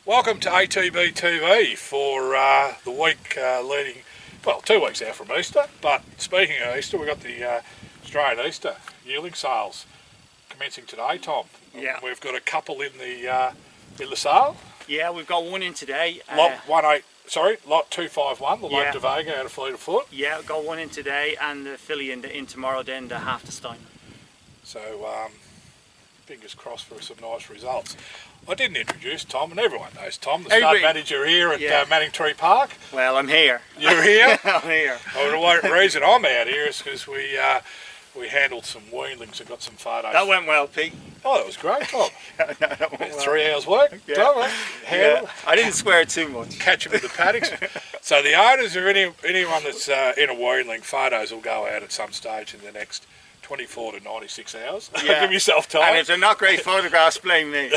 Welcome to ATB TV for the week leading, well, 2 weeks out from Easter. But speaking of Easter, we've got the Australian Easter yearling sales commencing today, Tom. Yeah. We've got a couple in the sale. Yeah, we've got one in today. Lot 251, the Lake de Vega out of Fleet of Foot. Yeah, we've got one in today and the filly in tomorrow, then the half to STEINEM. So fingers crossed for some nice results. I didn't introduce Tom, and everyone knows Tom, the stud manager here at Manning Tree Park. Well, I'm here. You're here? I'm here. Well, the reason I'm out here is because we handled some weanlings and got some photos. That went well, Pete. Oh, that was great, Tom. No, that went well. 3 hours work. Yeah. Tom, I didn't swear too much. Catch him in the paddocks. So the owners of anyone that's in a weanling, photos will go out at some stage in the next 24 to 96 hours. Yeah. Give yourself time. And if they're not great photographs, blame me.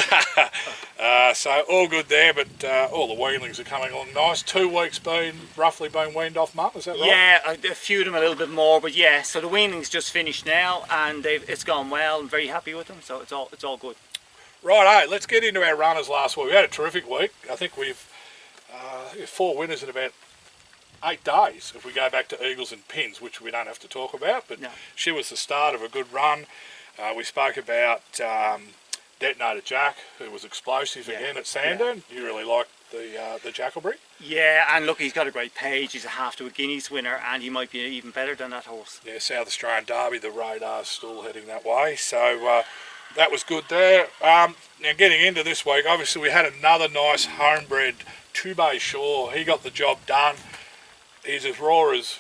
So all good there, but all the weanlings are coming along nice. 2 weeks roughly been weaned off, Mum, is that right? Yeah, a few of them a little bit more, but yeah. So the weaning's just finished now, and it's gone well. I'm very happy with them, so it's all good. Right, let's get into our runners last week. We had a terrific week. I think we've 4 winners in about 8 days, if we go back to Eagles and Pins, which we don't have to talk about, but she was the start of a good run. We spoke about Detonator Jack, who was explosive again at Sandown. You really liked the Jackalbury? Yeah, and look, he's got a great page. He's a half to a Guineas winner, and he might be even better than that horse. Yeah, South Australian Derby, the radar's still heading that way, so that was good there. Now getting into this week, obviously we had another nice homebred Tubay Shaw. He got the job done. He's as raw as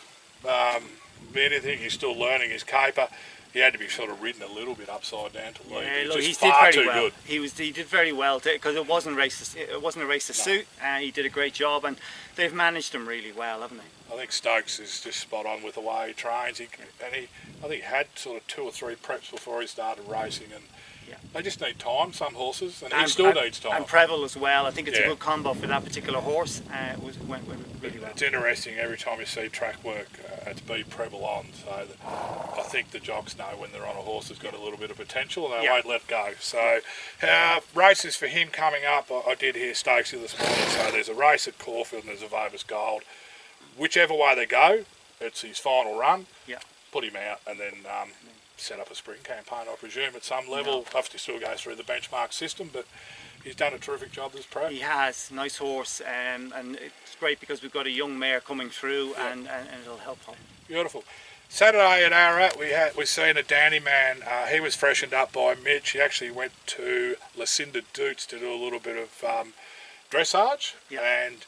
anything. He's still learning his caper. He had to be sort of ridden a little bit upside down to lead. Yeah, look, he did very well. Good. He did very well because it wasn't a race to suit. He did a great job, and they've managed him really well, haven't they? I think Stokes is just spot on with the way he trains. I think he had sort of 2 or 3 preps before he started racing, and they just need time, some horses, and he still needs time. And Preble as well. I think it's a good combo for that particular horse. Went really well. It's interesting, every time you see track work, it's be Preble on, so I think the jocks know when they're on a horse that's got a little bit of potential, and they won't let go. So races for him coming up, I did hear Stokesy this morning, so there's a race at Caulfield and there's a Vobis Gold. Whichever way they go, it's his final run. Put him out, and then set up a spring campaign, I presume, at some level. Have to still go through the benchmark system, but he's done a terrific job this prep. He has. Nice horse, and it's great because we've got a young mare coming through, and it'll help him. Beautiful. Saturday at Ararat, we seen a Dandy Man. He was freshened up by Mitch. He actually went to Lucinda Dutes to do a little bit of dressage, and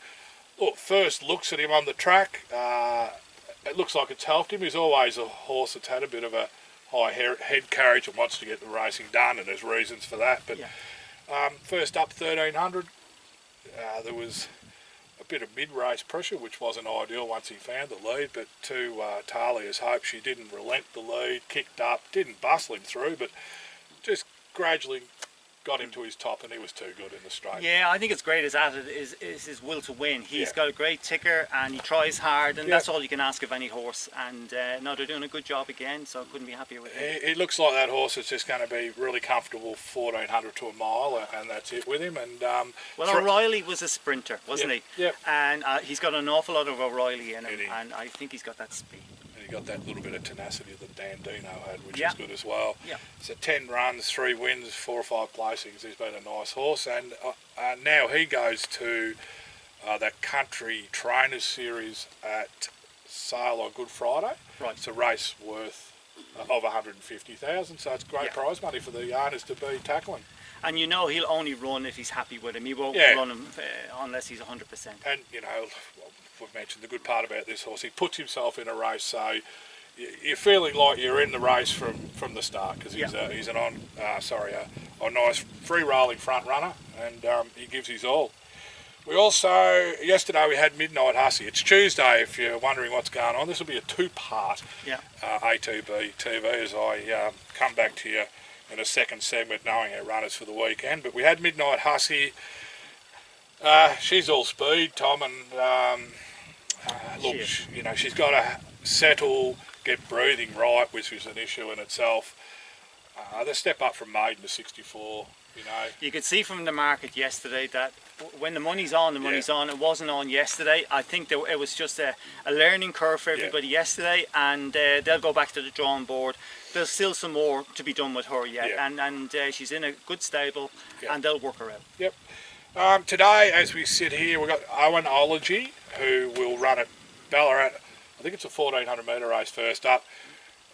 look, first looks at him on the track, it looks like it's helped him. He's always a horse that's had a bit of a high head carriage and wants to get the racing done, and there's reasons for that. But first up 1300, there was a bit of mid-race pressure, which wasn't ideal once he found the lead, but to Talia's hope, she didn't relent the lead, kicked up, didn't bustle him through, but just gradually got him to his top, and he was too good in the straight. Yeah, I think it's great is his will to win. He's got a great ticker, and he tries hard, and that's all you can ask of any horse. And no, they're doing a good job again, so I couldn't be happier with him. He looks like that horse is just going to be really comfortable 1400 to a mile, and that's it with him. And well, O'Reilly was a sprinter, wasn't he? Yep. And he's got an awful lot of O'Reilly in him, and I think he's got that speed. He got that little bit of tenacity that Dan Dino had, which is good as well. Yeah. So 10 runs, 3 wins, 4 or 5 placings. He's been a nice horse, and now he goes to that Country Trainers Series at Sale on Good Friday. Right. It's a race worth of 150,000, so it's great prize money for the owners to be tackling. And you know he'll only run if he's happy with him. He won't run him unless he's 100%. And you know, we've mentioned the good part about this horse. He puts himself in a race, so you're feeling like you're in the race from the start, because he's a nice free rolling front runner, and he gives his all. We also, yesterday we had Midnight Hussy. It's Tuesday, if you're wondering what's going on. This will be a 2-part ATB TV as I come back to you in a second segment, knowing our runners for the weekend. But we had Midnight Hussy. She's all speed, Tom, and look, you know, she's got to settle, get breathing right, which is an issue in itself. The step up from maiden to 64, you know. You could see from the market yesterday that when the money's on, the money's on. It wasn't on yesterday. I think it was just a learning curve for everybody yesterday, and they'll go back to the drawing board. There's still some more to be done with her yet, and she's in a good stable, and they'll work her out. Yep. Today, as we sit here, we've got Owenology, who will run at Ballarat. I think it's a 1400 metre race first up.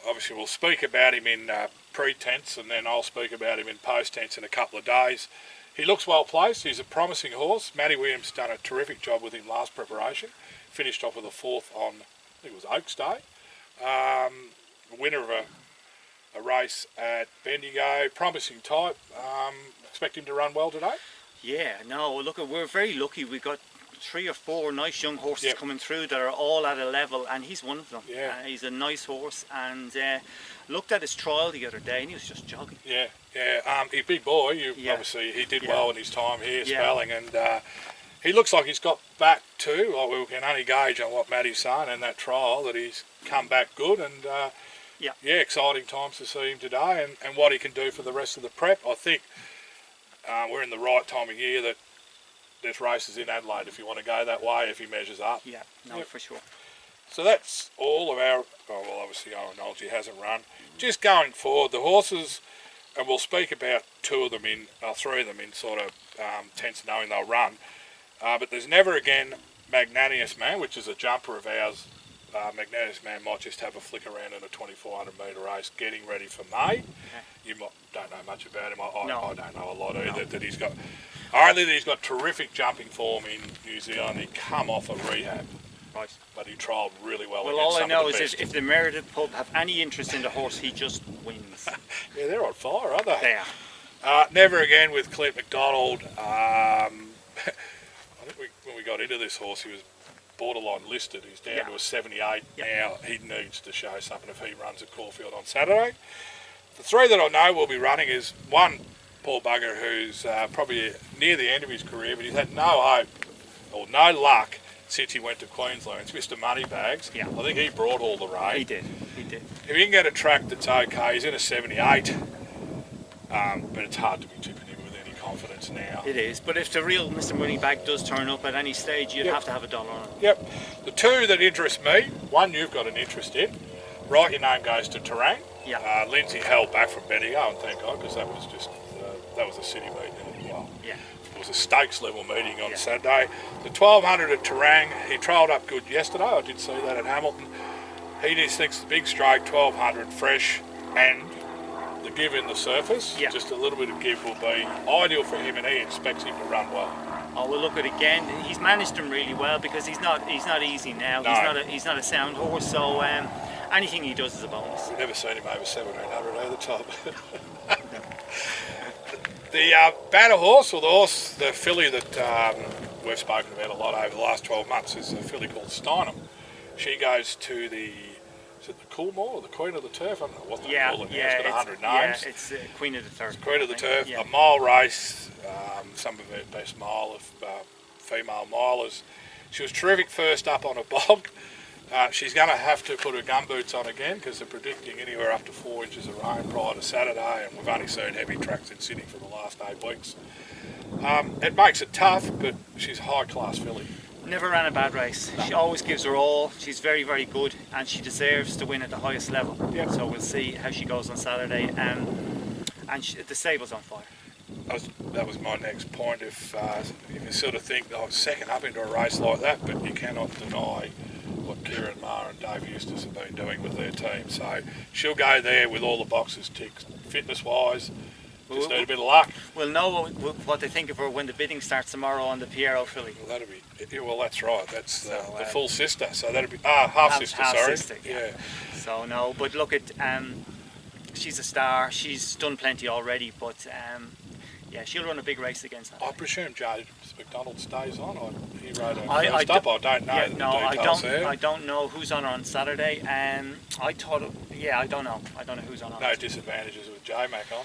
Obviously, we'll speak about him in pre-tense, and then I'll speak about him in post-tense in a couple of days. He looks well placed. He's a promising horse. Matty Williams done a terrific job with him last preparation. Finished off with a 4th on, I think it was Oaks Day. Winner of a race at Bendigo. Promising type. Expect him to run well today? Yeah, no, look, we're very lucky. We've got 3 or 4 nice young horses coming through that are all at a level, and he's one of them. He's a nice horse, and looked at his trial the other day and he was just jogging. He's a big boy. Obviously he did well in his time here spelling, and he looks like he's got back too. Like, we can only gauge on what Matty's saying in that trial, that he's come back good, and exciting times to see him today, and what he can do for the rest of the prep. I think we're in the right time of year that there's races in Adelaide if you want to go that way, if he measures up. For sure. So that's all of our, obviously Owenology hasn't run. Just going forward, the horses, and we'll speak about 3 of them in sort of tense, knowing they'll run. But there's Never Again Magnanimous Man, which is a jumper of ours. Magnanimous Man might just have a flick around in a 2400 metre race, getting ready for May. You don't know much about him. I don't know a lot either. That he's got. Only that he's got terrific jumping form in New Zealand. He come off a rehab, but he trialled really well. Well, all I know is if the Merited Pub have any interest in the horse, he just wins. They're on fire, aren't they? They are. Never Again with Clint McDonald. I think when we got into this horse, he was borderline listed. He's down to a 78 now. He needs to show something if he runs at Caulfield on Saturday. The 3 that I know will be running is one, Paul Bugger, who's probably near the end of his career, but he's had no hope or no luck since he went to Queensland. It's Mr. Moneybags. I think he brought all the rain. He did. If he can get a track that's okay, he's in a 78, but it's hard to be tipping him with any confidence now. It is, but if the real Mr. Moneybag does turn up at any stage, you'd have to have a dollar on it. The 2 that interest me, one you've got an interest in, Right Your Name Goes to Terrain. Lindsay held back from Bendigo, and thank God, because that was just that was a city meeting as well. It was a stakes level meeting on Saturday. The 1200 at Terang, he trialled up good yesterday. I did see that at Hamilton. He just thinks the big straight 1200 fresh, and the give in the surface, just a little bit of give will be ideal for him, and he expects him to run well. We'll look at it again. He's managed him really well, because he's not easy now. No. He's not a sound horse, so anything he does is a bonus. We've never seen him over 1700 over the top. The Banner horse, or the filly that we've spoken about a lot over the last 12 months, is a filly called STEINEM. She goes to the Coolmore, or the Queen of the Turf? I don't know what they call it now. It's got 100 names. It's Queen of the Turf. It's Queen of the Turf, a mile race, some of her best mile of female milers. She was terrific first up on a bog. She's going to have to put her gumboots on again, because they're predicting anywhere up to 4 inches of rain prior to Saturday, and we've only seen heavy tracks in Sydney for the last 8 weeks. It makes it tough, but she's a high-class filly. Never ran a bad race. She always gives her all. She's very, very good, and she deserves to win at the highest level. So we'll see how she goes on Saturday. And the stable's on fire. That was my next point. If you sort of think, second up into a race like that, but you cannot deny what Kieran Maher and Dave Eustace have been doing with their team. So she'll go there with all the boxes ticked, fitness-wise. Just need a bit of luck. We'll know what they think of her when the bidding starts tomorrow on the Piero filly. Well, that'll be. Well, that's right. That's the full sister. So that'll be half sister. Sorry. Sister, So no, but look at she's a star. She's done plenty already, but she'll run a big race against that. I presume James McDonald stays on. He rode her first up. I don't know. I don't know who's on her on Saturday. I don't know. I don't know who's on her. No disadvantages with J-Mac on.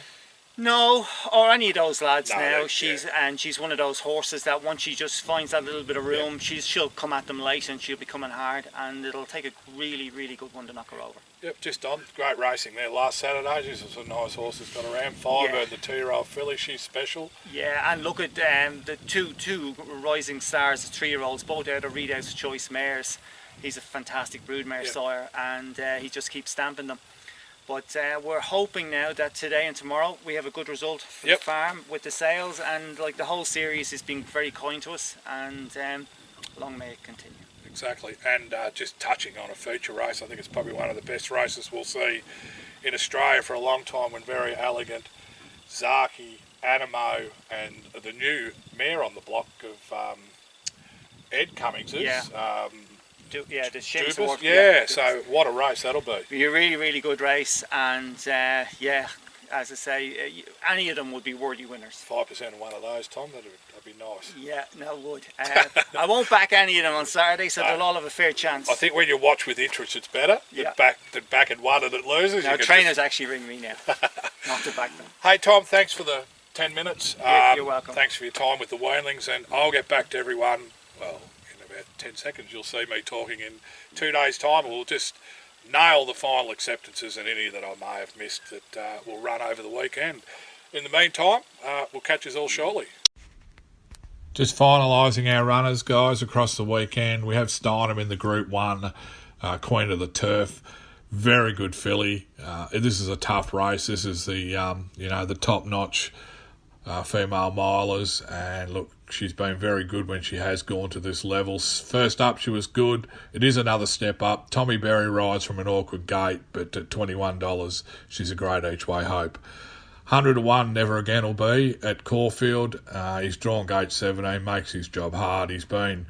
No, or any of those lads No, now. they- She's one of those horses that once she just finds that little bit of room, she'll come at them late and she'll be coming hard, and it'll take a really, really good one to knock her over. Yep, just on. Great racing there last Saturday. This was a nice horse that's got around. Firebird, the 2-year-old filly, she's special. Yeah, and look at the two rising stars, the 3-year-olds, both out of Readout's Choice mares. He's a fantastic broodmare sire, and he just keeps stamping them. But we're hoping now that today and tomorrow we have a good result for the farm with the sales, and like the whole series has been very kind to us, and long may it continue. Exactly, and just touching on a feature race, I think it's probably one of the best races we'll see in Australia for a long time, when Very Elegant, Zaki, Animo, and the new mare on the block of Ed Cummings's. The Shims Dubas, Award. so what a race that'll be. Be a really, really good race, and as I say, any of them would be worthy winners. 5% of one of those, Tom, that'd be nice. Yeah, no would. I won't back any of them on Saturday, so they'll all have a fair chance. I think when you watch with interest, it's better than backing one and it loses. Now, trainers actually ring me now, not to back them. Hey, Tom, thanks for the 10 minutes. You're welcome. Thanks for your time with the weanlings, and I'll get back to everyone, well, in about 10 seconds. You'll see me talking in 2 days' time. We'll just nail the final acceptances and any that I may have missed that will run over the weekend. In the meantime, we'll catch us all shortly. Just finalising our runners, guys, across the weekend. We have STEINEM in the Group 1, Queen of the Turf. Very good filly. This is a tough race. This is the the top-notch female milers, and look, she's been very good when she has gone to this level. First up, she was good. It is another step up. Tommy Berry rides from an awkward gate, but at $21, she's a great each-way hope. 100 to 1, Never Again will be at Caulfield. He's drawn gate 17, makes his job hard. He's been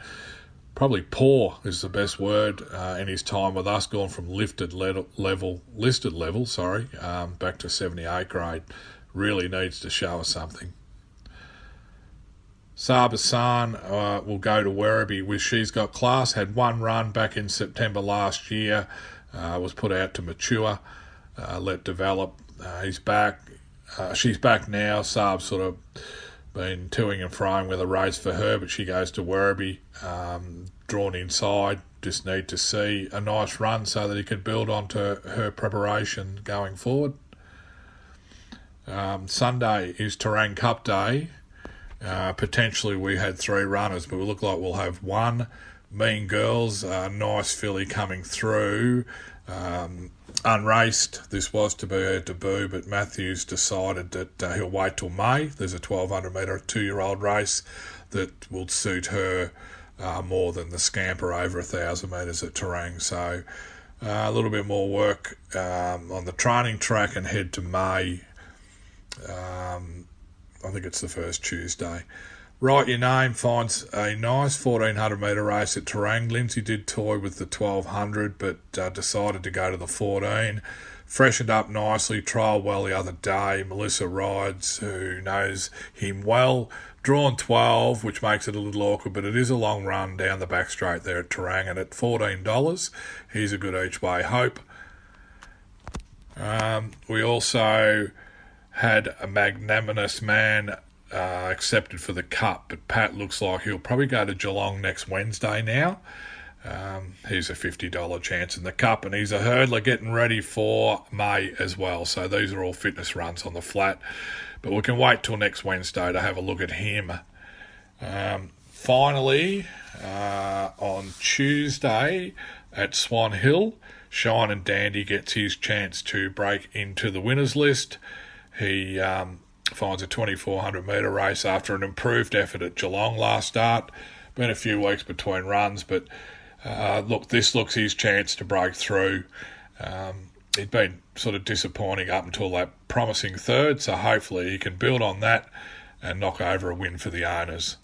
probably poor is the best word in his time with us, gone from listed level, back to 78 grade. Really needs to show us something. Sabasan will go to Werribee. She's got class, had one run back in September last year, was put out to mature, let develop. He's back. She's back now. Saab's sort of been toing and froing with a race for her, but she goes to Werribee, drawn inside. Just need to see a nice run so that he can build onto her preparation going forward. Sunday is Terang Cup Day. Potentially we had 3 runners, but we look like we'll have one. Mean Girls, nice filly coming through. Unraced, this was to be her debut, but Matthews decided that he'll wait till May. There's a 1200 metre 2-year-old race that will suit her more than the scamper over 1,000 metres at Terang. So a little bit more work on the training track and head to May. I think it's the first Tuesday. Write Your Name finds a nice 1400 metre race at Terang. Lindsay did toy with the 1200, but decided to go to the 14. Freshened up nicely, trialled well the other day. Melissa rides, who knows him well. Drawn 12, which makes it a little awkward, but it is a long run down the back straight there at Terang, and at $14, he's a good each way hope. We also had a Magnanimous Man accepted for the Cup, but Pat looks like he'll probably go to Geelong next Wednesday now. He's a $50 chance in the Cup, and he's a hurdler getting ready for May as well. So these are all fitness runs on the flat, but we can wait till next Wednesday to have a look at him. Finally, on Tuesday at Swan Hill, Shine and Dandy gets his chance to break into the winners list. He finds a 2400 metre race after an improved effort at Geelong last start. Been a few weeks between runs, but this looks his chance to break through. He'd been sort of disappointing up until that promising third, so hopefully he can build on that and knock over a win for the owners.